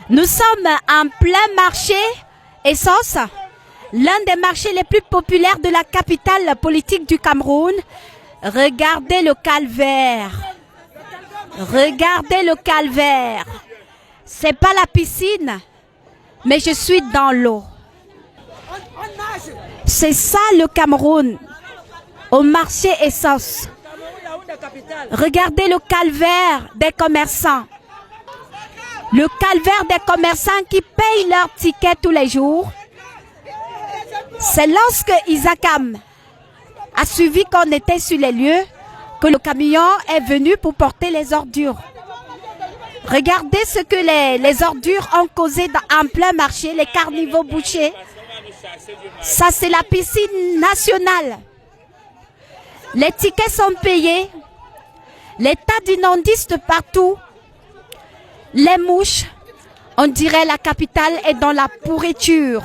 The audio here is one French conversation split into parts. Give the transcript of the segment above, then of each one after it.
Nous sommes en plein marché essence, l'un des marchés les plus populaires de la capitale politique du Cameroun. Regardez le calvaire. Regardez le calvaire. C'est pas la piscine, mais je suis dans l'eau. C'est ça le Cameroun, au marché essence. Regardez le calvaire des commerçants. Le calvaire des commerçants qui payent leurs tickets tous les jours. C'est lorsque Isakam a suivi qu'on était sur les lieux que le camion est venu pour porter les ordures. Regardez ce que les ordures ont causé en plein marché, les carnivores bouchés. Ça, c'est la piscine nationale. Les tickets sont payés. Les tas d'immondices partout. Les mouches, on dirait la capitale est dans la pourriture.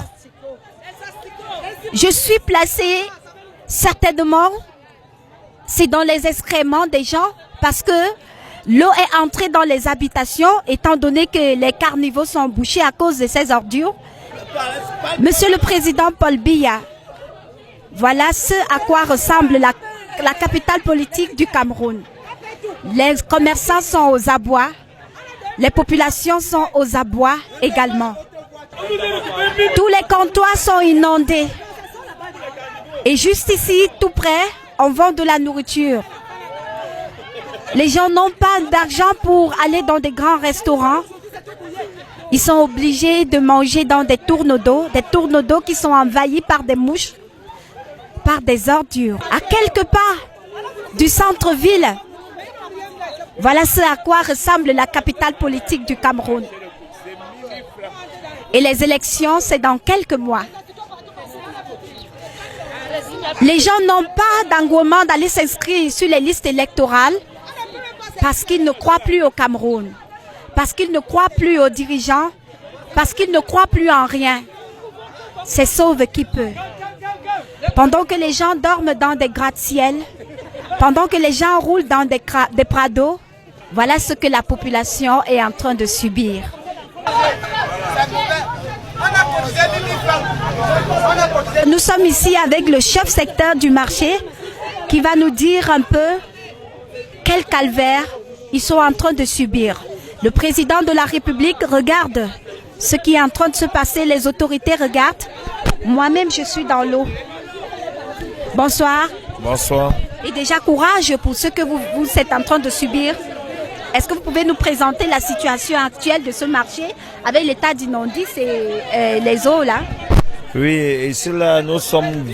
Je suis placée, certainement, c'est dans les excréments des gens parce que l'eau est entrée dans les habitations étant donné que les carnivores sont bouchés à cause de ces ordures. Monsieur le Président Paul Biya, voilà ce à quoi ressemble la capitale politique du Cameroun. Les commerçants sont aux abois. Les populations sont aux abois également. Tous les comptoirs sont inondés. Et juste ici, tout près, on vend de la nourriture. Les gens n'ont pas d'argent pour aller dans des grands restaurants. Ils sont obligés de manger dans des tourneaux d'eau qui sont envahis par des mouches, par des ordures. À quelques pas du centre-ville, voilà ce à quoi ressemble la capitale politique du Cameroun. Et les élections, c'est dans quelques mois. Les gens n'ont pas d'engouement d'aller s'inscrire sur les listes électorales parce qu'ils ne croient plus au Cameroun, parce qu'ils ne croient plus aux dirigeants, parce qu'ils ne croient plus en rien. C'est sauve qui peut. Pendant que les gens dorment dans des gratte-ciel, pendant que les gens roulent dans des prados, voilà ce que la population est en train de subir. Nous sommes ici avec le chef secteur du marché qui va nous dire un peu quel calvaire ils sont en train de subir. Le président de la République regarde ce qui est en train de se passer, les autorités regardent. Moi-même, je suis dans l'eau. Bonsoir. Bonsoir. Et déjà courage pour ce que vous êtes en train de subir. Est-ce que vous pouvez nous présenter la situation actuelle de ce marché avec l'état d'inondices et les eaux là? Oui, ici là, nous sommes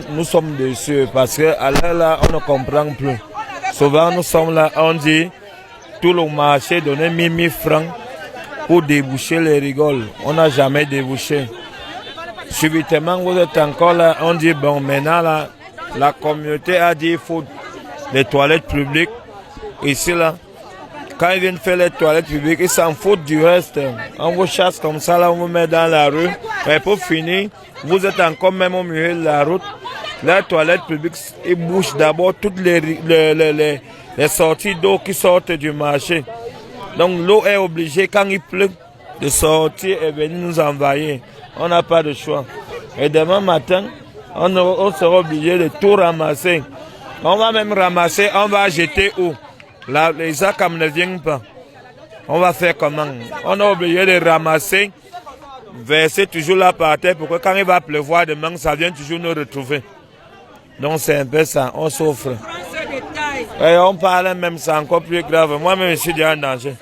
nous sommes déçus parce que à l'heure là, on ne comprend plus. Souvent, nous sommes là, on dit tout le marché donnait 1000 francs pour déboucher les rigoles. On n'a jamais débouché. Subitement, vous êtes encore là, on dit bon, maintenant là, la communauté a dit il faut des toilettes publiques. Ici là, quand ils viennent faire les toilettes publiques, ils s'en foutent du reste. On vous chasse comme ça, là, on vous met dans la rue. Mais pour finir, vous êtes encore même au milieu de la route. Les toilettes publiques, ils bouchent d'abord toutes les sorties d'eau qui sortent du marché. Donc l'eau est obligée, quand il pleut, de sortir et venir nous envahir. On n'a pas de choix. Et demain matin, on sera obligé de tout ramasser. On va même ramasser, on va jeter où? Là, les ACAM ne viennent pas. On va faire comment? On est obligé de ramasser, verser toujours là par terre pour que quand il va pleuvoir demain, ça vient toujours nous retrouver. Donc c'est un peu ça, on souffre. Et on parle même, c'est encore plus grave. Moi-même, je suis déjà en danger.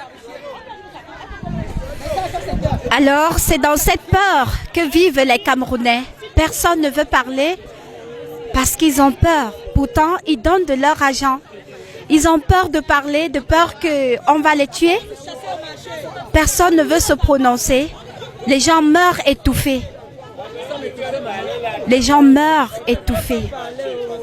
Alors, c'est dans cette peur que vivent les Camerounais. Personne ne veut parler parce qu'ils ont peur. Pourtant, ils donnent de leur argent. Ils ont peur de parler, de peur qu'on va les tuer. Personne ne veut se prononcer. Les gens meurent étouffés. Les gens meurent étouffés.